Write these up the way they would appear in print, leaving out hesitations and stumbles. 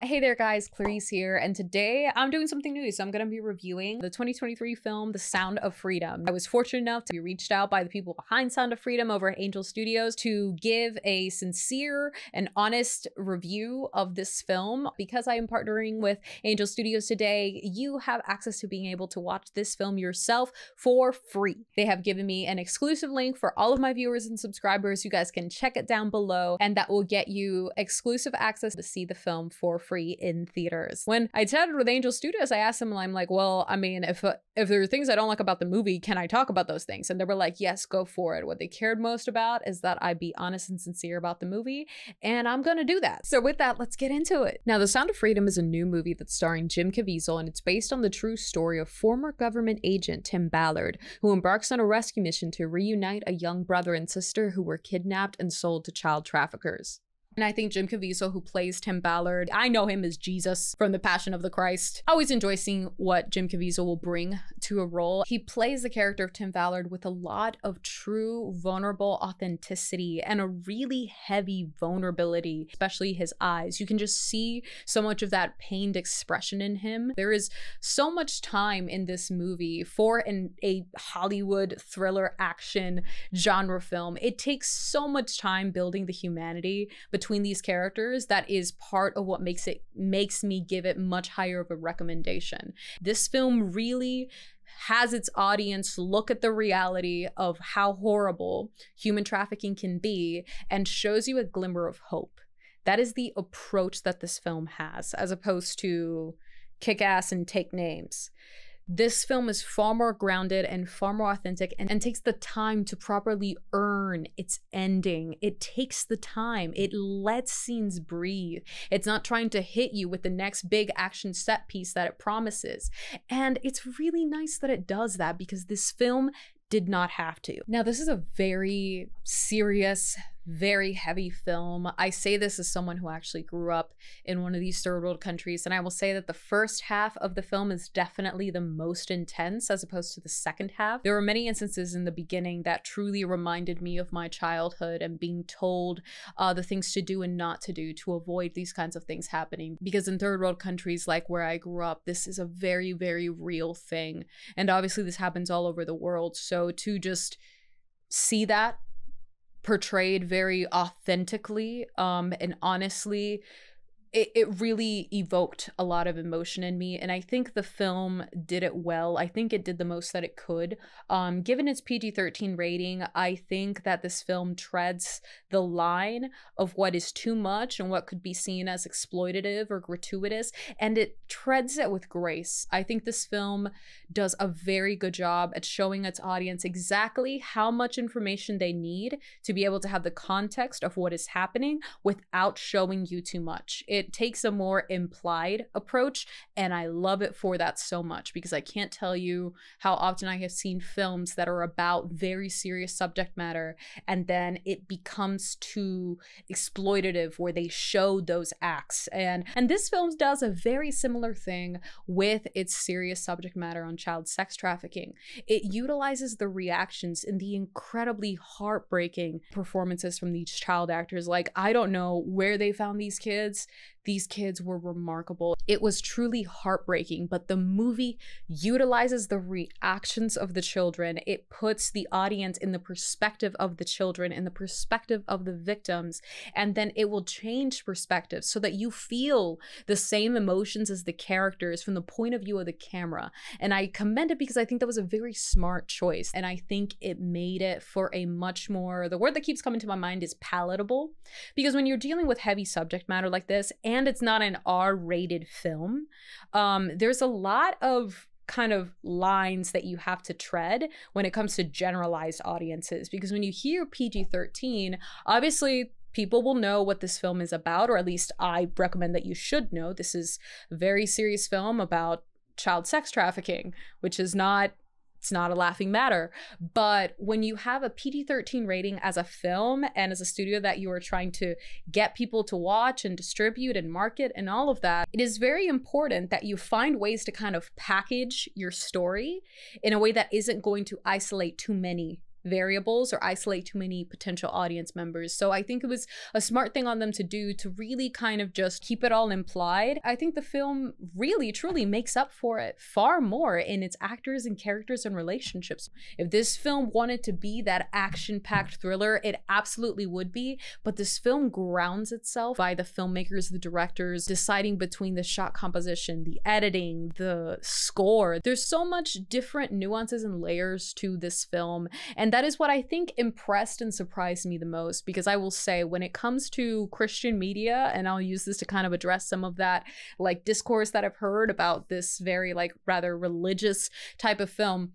Hey there guys, Clarice here, and today I'm doing something new. So I'm going to be reviewing the 2023 film, The Sound of Freedom. I was fortunate enough to be reached out by the people behind Sound of Freedom over at Angel Studios to give a sincere and honest review of this film. Because I am partnering with Angel Studios today, you have access to being able to watch this film yourself for free. They have given me an exclusive link for all of my viewers and subscribers. You guys can check it down below, and that will get you exclusive access to see the film for free in theaters. When I chatted with Angel Studios, I asked them, I'm like, well, I mean, if there are things I don't like about the movie, can I talk about those things? And they were like, yes, go for it. What they cared most about is that I be honest and sincere about the movie, and I'm gonna do that. So with that, let's get into it. Now, The Sound of Freedom is a new movie that's starring Jim Caviezel, and it's based on the true story of former government agent Tim Ballard, who embarks on a rescue mission to reunite a young brother and sister who were kidnapped and sold to child traffickers. And I think Jim Caviezel, who plays Tim Ballard, I know him as Jesus from The Passion of the Christ. I always enjoy seeing what Jim Caviezel will bring to a role. He plays the character of Tim Ballard with a lot of true, vulnerable authenticity and a really heavy vulnerability, especially his eyes. You can just see so much of that pained expression in him. There is so much time in this movie for a Hollywood thriller action genre film. It takes so much time building the humanity between these characters that is part of what makes me give it much higher of a recommendation. This film really has its audience look at the reality of how horrible human trafficking can be and shows you a glimmer of hope. That is the approach that this film has, as opposed to kick ass and take names. This film is far more grounded and far more authentic and takes the time to properly earn its ending. It takes the time. It lets scenes breathe. It's not trying to hit you with the next big action set piece that it promises. And it's really nice that it does that, because this film did not have to. Now, this is a very serious, very heavy film. I say this as someone who actually grew up in one of these third world countries, and I will say that the first half of the film is definitely the most intense as opposed to the second half. There were many instances in the beginning that truly reminded me of my childhood and being told the things to do and not to do to avoid these kinds of things happening. Because in third world countries like where I grew up, this is a very, very real thing. And obviously this happens all over the world. So to just see that portrayed very authentically and honestly, it really evoked a lot of emotion in me, and I think the film did it well. I think it did the most that it could. Given its PG-13 rating, I think that this film treads the line of what is too much and what could be seen as exploitative or gratuitous, and it treads it with grace. I think this film does a very good job at showing its audience exactly how much information they need to be able to have the context of what is happening without showing you too much. It takes a more implied approach, and I love it for that so much, because I can't tell you how often I have seen films that are about very serious subject matter and then it becomes too exploitative where they show those acts. And this film does a very similar thing with its serious subject matter on child sex trafficking. It utilizes the reactions in the incredibly heartbreaking performances from these child actors. Like, I don't know where they found these kids. These kids were remarkable. It was truly heartbreaking, but the movie utilizes the reactions of the children. It puts the audience in the perspective of the children, in the perspective of the victims, and then it will change perspective so that you feel the same emotions as the characters from the point of view of the camera. And I commend it because I think that was a very smart choice, and I think it made it for a much more, the word that keeps coming to my mind is palatable, because when you're dealing with heavy subject matter like this, and it's not an R-rated film, there's a lot of kind of lines that you have to tread when it comes to generalized audiences. Because when you hear PG-13, obviously people will know what this film is about, or at least I recommend that you should know. This is a very serious film about child sex trafficking, which is not, it's not a laughing matter. But when you have a PG-13 rating as a film and as a studio that you are trying to get people to watch and distribute and market and all of that, it is very important that you find ways to kind of package your story in a way that isn't going to isolate too many variables or isolate too many potential audience members. So I think it was a smart thing on them to do to really kind of just keep it all implied. I think the film really truly makes up for it far more in its actors and characters and relationships. If this film wanted to be that action-packed thriller, it absolutely would be, but this film grounds itself by the filmmakers, the directors, deciding between the shot composition, the editing, the score. There's so much different nuances and layers to this film, and that is what I think impressed and surprised me the most, because I will say, when it comes to Christian media, and I'll use this to kind of address some of that like discourse that I've heard about this very like rather religious type of film,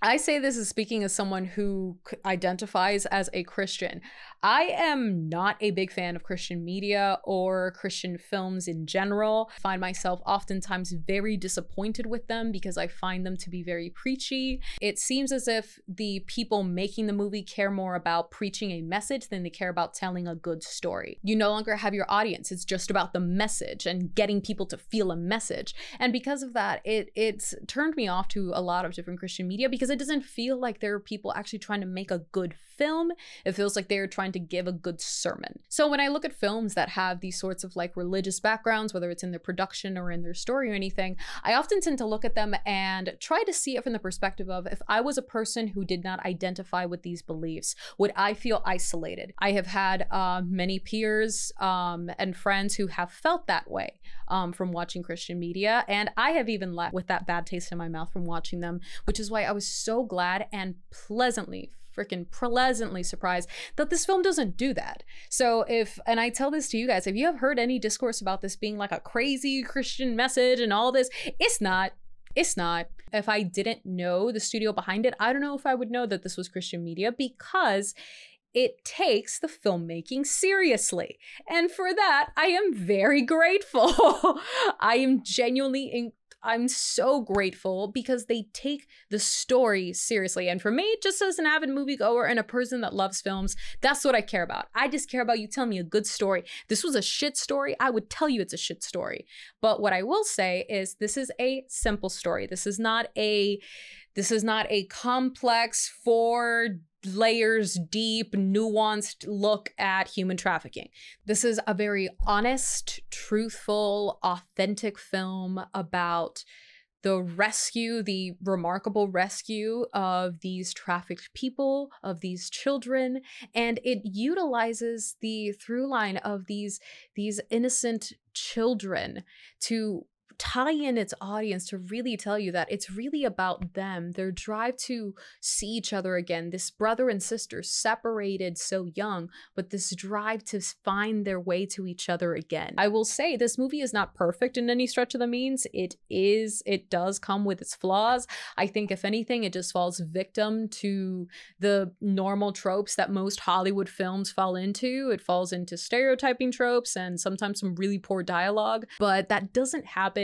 I say this as speaking as someone who identifies as a Christian. I am not a big fan of Christian media or Christian films in general. I find myself oftentimes very disappointed with them because I find them to be very preachy. It seems as if the people making the movie care more about preaching a message than they care about telling a good story. You no longer have your audience. It's just about the message and getting people to feel a message. And because of that, it's turned me off to a lot of different Christian media because it doesn't feel like there are people actually trying to make a good film. It feels like they're trying to give a good sermon. So when I look at films that have these sorts of like religious backgrounds, whether it's in their production or in their story or anything, I often tend to look at them and try to see it from the perspective of, if I was a person who did not identify with these beliefs, would I feel isolated? I have had many peers and friends who have felt that way from watching Christian media, and I have even left with that bad taste in my mouth from watching them, which is why I was so glad and pleasantly surprised that this film doesn't do that. So and I tell this to you guys, if you have heard any discourse about this being like a crazy Christian message and all this, it's not. It's not. If I didn't know the studio behind it, I don't know if I would know that this was Christian media, because it takes the filmmaking seriously. And for that, I am very grateful. I am genuinely I'm so grateful because they take the story seriously. And for me, just as an avid moviegoer and a person that loves films, that's what I care about. I just care about you telling me a good story. This was a shit story, I would tell you it's a shit story. But what I will say is this is a simple story. This is not a complex 4 layers deep, nuanced look at human trafficking. This is a very honest, truthful, authentic film about the remarkable rescue of these trafficked people, of these children, and it utilizes the through line of these innocent children to tie in its audience to really tell you that it's really about them, their drive to see each other again, this brother and sister separated so young, but this drive to find their way to each other again. I will say this movie is not perfect in any stretch of the means. It does come with its flaws. I think if anything, it just falls victim to the normal tropes that most Hollywood films fall into. It falls into stereotyping tropes and sometimes some really poor dialogue, but that doesn't happen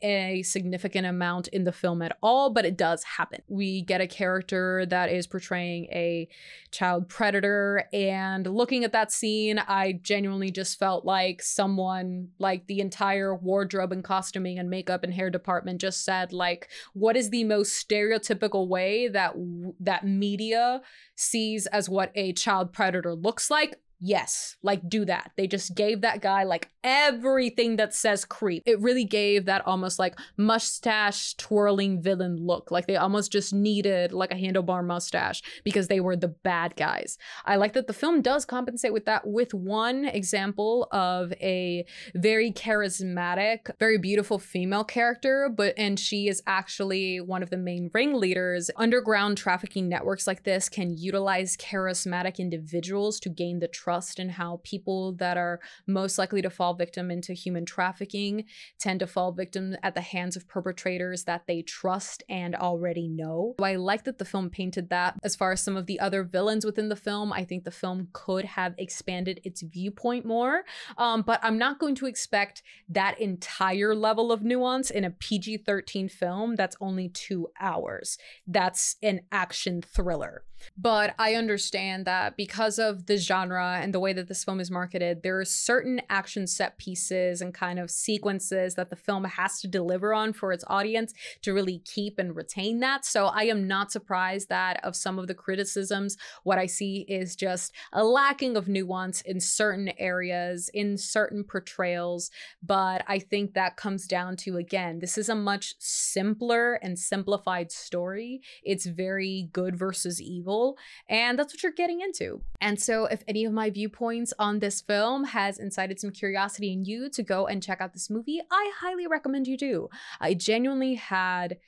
a significant amount in the film at all, but it does happen. We get a character that is portraying a child predator, and looking at that scene, I genuinely just felt like someone, like the entire wardrobe and costuming and makeup and hair department just said, like, what is the most stereotypical way that media sees as what a child predator looks like? Yes, like, do that. They just gave that guy like everything that says creep. It really gave that almost like mustache twirling villain look. Like they almost just needed like a handlebar mustache because they were the bad guys. I like that the film does compensate with that, with one example of a very charismatic, very beautiful female character, and she is actually one of the main ringleaders. Underground trafficking networks like this can utilize charismatic individuals to gain the trust and how people that are most likely to fall victim into human trafficking tend to fall victim at the hands of perpetrators that they trust and already know. So I like that the film painted that. As far as some of the other villains within the film, I think the film could have expanded its viewpoint more, but I'm not going to expect that entire level of nuance in a PG-13 film that's only 2 hours. That's an action thriller. But I understand that because of the genre and the way that this film is marketed, there are certain action set pieces and kind of sequences that the film has to deliver on for its audience to really keep and retain that. So I am not surprised that of some of the criticisms, what I see is just a lacking of nuance in certain areas, in certain portrayals. But I think that comes down to, again, this is a much simpler and simplified story. It's very good versus evil, and that's what you're getting into. And so if any of my viewpoints on this film has incited some curiosity in you to go and check out this movie, I highly recommend you do. I genuinely had,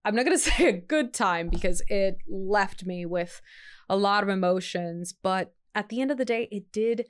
I'm not going to say a good time because it left me with a lot of emotions, but at the end of the day, it did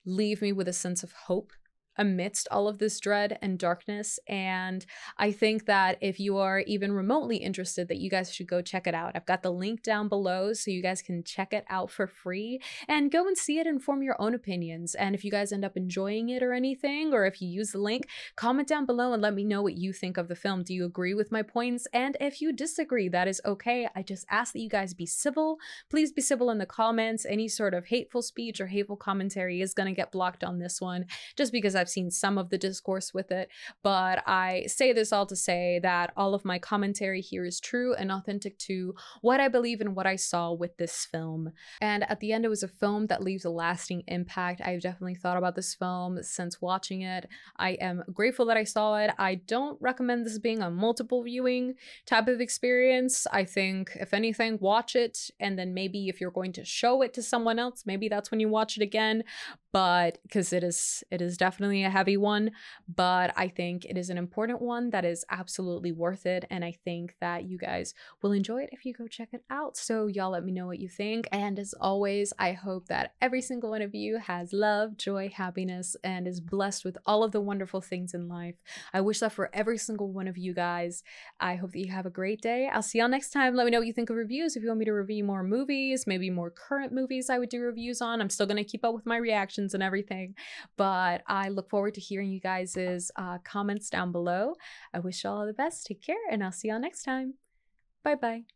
leave me with a sense of hope amidst all of this dread and darkness. And I think that if you are even remotely interested, that you guys should go check it out. I've got the link down below so you guys can check it out for free and go and see it and form your own opinions. And if you guys end up enjoying it or anything, or if you use the link, comment down below and let me know what you think of the film. Do you agree with my points? And if you disagree, that is okay. I just ask that you guys be civil. Please be civil in the comments. Any sort of hateful speech or hateful commentary is going to get blocked on this one, just because I've seen some of the discourse with it. But I say this all to say that all of my commentary here is true and authentic to what I believe and what I saw with this film. And at the end, it was a film that leaves a lasting impact. I've definitely thought about this film since watching it. I am grateful that I saw it. I don't recommend this being a multiple viewing type of experience. I think, if anything, watch it, and then maybe if you're going to show it to someone else, maybe that's when you watch it again. But because it is definitely a heavy one, but I think it is an important one that is absolutely worth it, and I think that you guys will enjoy it if you go check it out. So y'all let me know what you think, and as always, I hope that every single one of you has love, joy, happiness, and is blessed with all of the wonderful things in life. I wish that for every single one of you guys. I hope that you have a great day. I'll see y'all next time. Let me know what you think of reviews. If you want me to review more movies, maybe more current movies I would do reviews on. I'm still going to keep up with my reactions and everything, but I look forward to hearing you guys' comments down below. I wish you all the best. Take care, and I'll see y'all next time. Bye bye.